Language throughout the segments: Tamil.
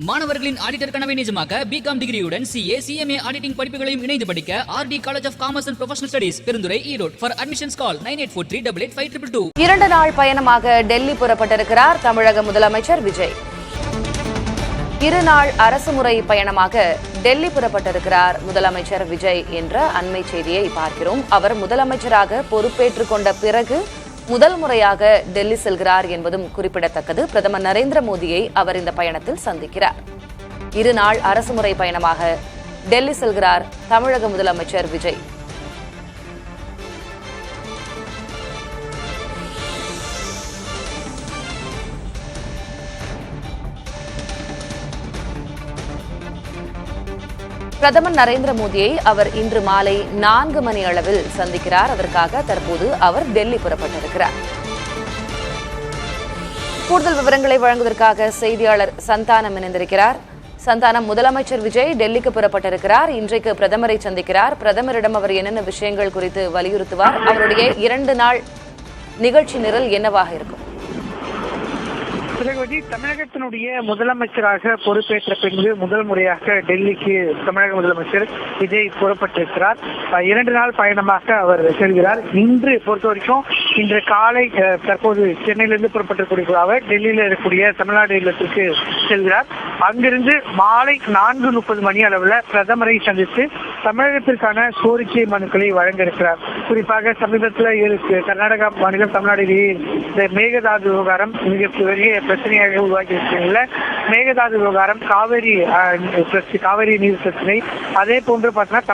மாணவர்களின் ஆடிட்டர் கனவை நிஜமாக்க பிகாம் டிகிரியுடன் சிஏ சிஎம்ஏ ஆடிட்டிங் படிப்புகளையும் இணைந்து படிக்க RT college of commerce and professional studies Perundurai Erode. For admissions call 9843885222. 2 நாள் பயணமாக டெல்லி புறப்பட்டிருக்கிறார் தமிழக முதலமைச்சர் விஜய். 2 நாள் அரசுமுறை பயணமாக டெல்லி புறப்பட்டிருக்கிறார் முதலமைச்சர் விஜய் என்ற அண்மை செய்தியை பார்க்கிறோம். அவர் முதலமைச்சராக பொறுப்பேற்றுக் கொண்ட பிறகு முதல் முறையாக டெல்லி செல்கிறார் என்பதும் குறிப்பிடத்தக்கது. பிரதமர் நரேந்திர மோடியை அவர் இந்த பயணத்தில் சந்திக்கிறார். 2 நாள் அரசுமுறை பயணமாக டெல்லி செல்கிறார் தமிழக முதலமைச்சர் விஜய். பிரதமர் நரேந்திர மோடியை அவர் இன்று மாலை 4 மணி அளவில் சந்திக்கிறார். அதற்காக தற்போது அவர் டெல்லி புறப்பட்டிருக்கிறார். கூடுதல் விவரங்களை வழங்குவதற்காக செய்தியாளர் சந்தானம் இணைந்திருக்கிறார். சந்தானம், முதலமைச்சர் விஜய் டெல்லிக்கு புறப்பட்டிருக்கிறார். இன்றைக்கு பிரதமரை சந்திக்கிறார். பிரதமரிடம் அவர் என்னென்ன விஷயங்கள் குறித்து வலியுறுத்துவார்? அவருடைய 2 நாள் நிகழ்ச்சி நிரல் என்னவாக இருக்கும்? தமிழகத்தினுடைய முதலமைச்சராக பொறுப்பேற்ற பின்பு முதல் முறையாக டெல்லிக்கு தமிழக முதலமைச்சர் விஜய் புறப்பட்டிருக்கிறார். 2 நாள் பயணமாக அவர் செல்கிறார். இன்று பொறுத்த வரைக்கும் இன்று காலை தற்போது சென்னையிலிருந்து புறப்பட்டிருக்கூடிய அவர் டெல்லியில் இருக்கக்கூடிய தமிழ்நாடு இல்லத்திற்கு செல்கிறார். அங்கிருந்து மாலை 4:30 மணி அளவில் பிரதமரை சந்தித்து தமிழகத்திற்கான கோரிக்கை மனுக்களை வழங்க இருக்கிறார். குறிப்பாக சமீபத்தில் கர்நாடகா மாநிலம் தமிழ்நாடு இந்த மேகதாது விவகாரம் மிகப்பெரிய பிரச்சனையாக உருவாக்கி இருக்கிற மேகதாது விவகாரம், காவிரி நீர் பிரச்சனை, அதே போன்று பார்த்தீங்கன்னா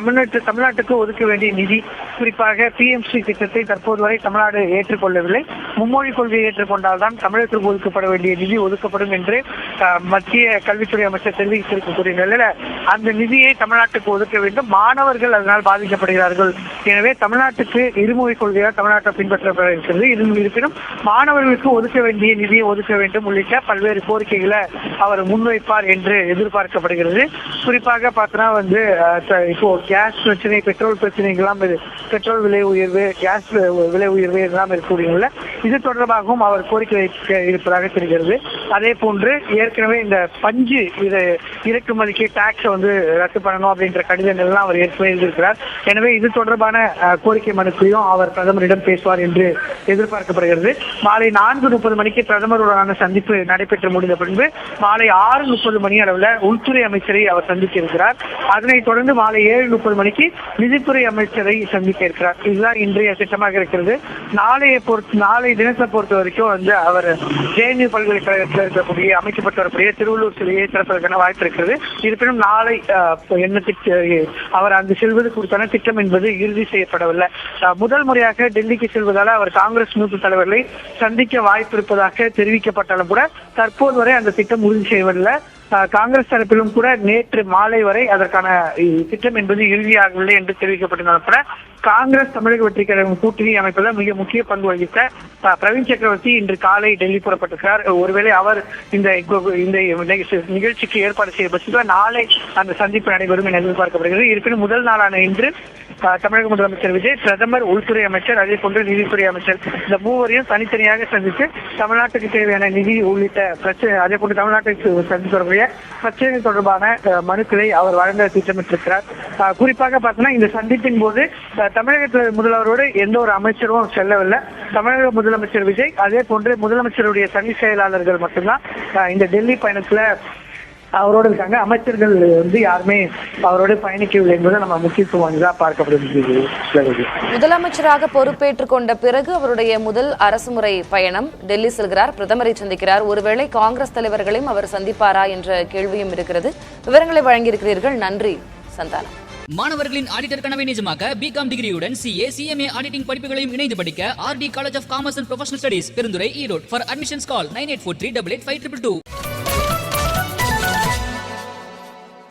தமிழ்நாட்டுக்கு ஒதுக்க வேண்டிய நிதி, குறிப்பாக PMC திட்டத்தை தற்போது வரை தமிழ்நாடு ஏற்றுக்கொள்ளவில்லை. மும்மொழி கொள்கையை ஏற்றுக்கொண்டால்தான் தமிழகத்திற்கு ஒதுக்கப்பட வேண்டிய நிதி ஒதுக்கப்படும் என்று மத்திய கல்வித்துறை அமைச்சர் தெரிவித்திருக்கக்கூடிய நிலையில அந்த நிதியை தமிழ்நாட்டுக்கு ஒதுக்க வேண்டும். மாணவர்கள் அதனால் பாதிக்கப்படுகிறார்கள். எனவே தமிழ்நாட்டுக்கு இருமொழி கொள்கையாக தமிழ்நாட்டை பின்பற்றப்பட இருக்கிறது. இருப்பினும் மாணவர்களுக்கு ஒதுக்க வேண்டிய நிதியை ஒதுக்க வேண்டும் உள்ளிட்ட பல்வேறு கோரிக்கைகளை அவர் முன்வைப்பார் என்று எதிர்பார்க்கப்படுகிறது. குறிப்பாக பார்த்தோன்னா இப்போ கேஸ் பிரச்சனை, பெட்ரோல் பிரச்சனைகள்லாம், பெட்ரோல் விலை உயர்வு, கேஸ் விலை உயர்வு எல்லாம் இருக்கக்கூடிய இது தொடர்பாகவும் அவர் கோரிக்கை வைக்க இருப்பதாக தெரிகிறது. அதே போன்று ஏற்கனவே இந்த பஞ்சு இறக்குமதிக்கு டாக்ஸ் ரத்து பண்ணணும் அப்படின்ற கடிதங்கள்லாம் அவர் ஏற்கனவே எழுதியிருக்கிறார். எனவே இது தொடர்பான கோரிக்கை மனுக்கையும் அவர் பிரதமரிடம் பேசுவார் என்று எதிர்பார்க்கப்படுகிறது. மாலை 4:30 மணிக்கு பிரதமருடனான சந்திப்பு நடைபெற்று முடிந்த பின்பு மாலை 6:30 மணி அளவில் உள்துறை அமைச்சரை அவர் சந்திக்க இருக்கிறார். அதனைத் தொடர்ந்து மாலை 7:30 மணிக்கு நிதித்துறை அமைச்சரை சந்திக்க இருக்கிறார். இதுதான் இன்றைய திட்டமாக இருக்கிறது. நாளை தினத்தை பொறுத்த வரைக்கும் அவர் JNU பல்கலைக்கழகத்தில் இருக்கக்கூடிய அமைக்கப்பட்டு வரக்கூடிய திருவள்ளூர் சிலையை திறப்பதற்கான வாய்ப்பு இருக்கிறது. இருப்பினும் நாளை அவர் அங்கு செல்வது குறித்தான திட்டம் என்பது இறுதி செய்யப்படவில்லை. முதல் முறையாக டெல்லிக்கு செல்வதால் அவர் காங்கிரஸ் மூத்த தலைவர்களை சந்திக்க வாய்ப்பு இருப்பதாக தெரிவிக்கப்பட்டாலும் கூட தற்போது வரை அந்த திட்டம் உறுதி செய்யவில்லை. காங்கிரஸ் தரப்பிலும் கூட நேற்று மாலை வரை அதற்கான திட்டம் என்பது இறுதியாகவில்லை என்று தெரிவிக்கப்பட்டிருந்தாலும் கூட காங்கிரஸ் தமிழக வெற்றி கழகம் கூட்டணி அமைப்பதில் மிக முக்கிய பங்கு வகித்த பிரவீன் சக்கரவர்த்தி இன்று காலை டெல்லி புறப்பட்டிருக்கிறார். ஒருவேளை அவர் இந்த நிகழ்ச்சிக்கு ஏற்பாடு செய்ய பட்சத்தில் நாளை அந்த சந்திப்பு நடைபெறும் என எதிர்பார்க்கப்படுகிறது. இருப்பினும் முதல் நாளான இன்று தமிழக முதலமைச்சர் விஜய், பிரதமர், உள்துறை அமைச்சர், அதே போன்று நிதித்துறை அமைச்சர் இந்த மூவரையும் தனித்தனியாக சந்தித்து தமிழ்நாட்டுக்கு தேவையான நிதி உள்ளிட்ட பிரச்சனை, அதே போன்று தமிழ்நாட்டுக்கு சந்தித்து வரக்கூடிய பிரச்சனை தொடர்பான மனுக்களை அவர் வழங்க திட்டமிட்டிருக்கிறார். குறிப்பாக பார்த்தீங்கன்னா இந்த சந்திப்பின் போது தமிழகத்தில் முதல்வரோடு எந்த ஒரு அமைச்சரும் செல்லவில்லை. தமிழக முதலமைச்சர் விஜய், அதே போன்று முதலமைச்சருடைய தனி செயலாளர்கள் மட்டும்தான் இந்த டெல்லி பயணத்துல அவரோடு இருக்காங்க. அமைச்சர்கள் யாருமே அவரோடு பயணிக்கவில்லை என்பதை நம்ம முக்கியத்துவம் பார்க்கப்படுகிறது. முதலமைச்சராக பொறுப்பேற்றுக் கொண்ட பிறகு அவருடைய முதல் அரசுமுறை பயணம் டெல்லி செல்கிறார். பிரதமரை சந்திக்கிறார். ஒருவேளை காங்கிரஸ் தலைவர்களையும் அவர் சந்திப்பாரா என்ற கேள்வியும் இருக்கிறது. விவரங்களை வழங்கியிருக்கிறீர்கள். நன்றி சந்தானம். மாணவர்களின் ஆடிட்டர் கனவை நிஜமாக்க பிகாம் டிகிரியுடன் சிஏ சிஎம்ஏ ஆடிட்டிங் படிப்புகளையும் இணைந்து படிக்க RT college of commerce and professional studies Perundurai Erode. For admissions call 9843885222.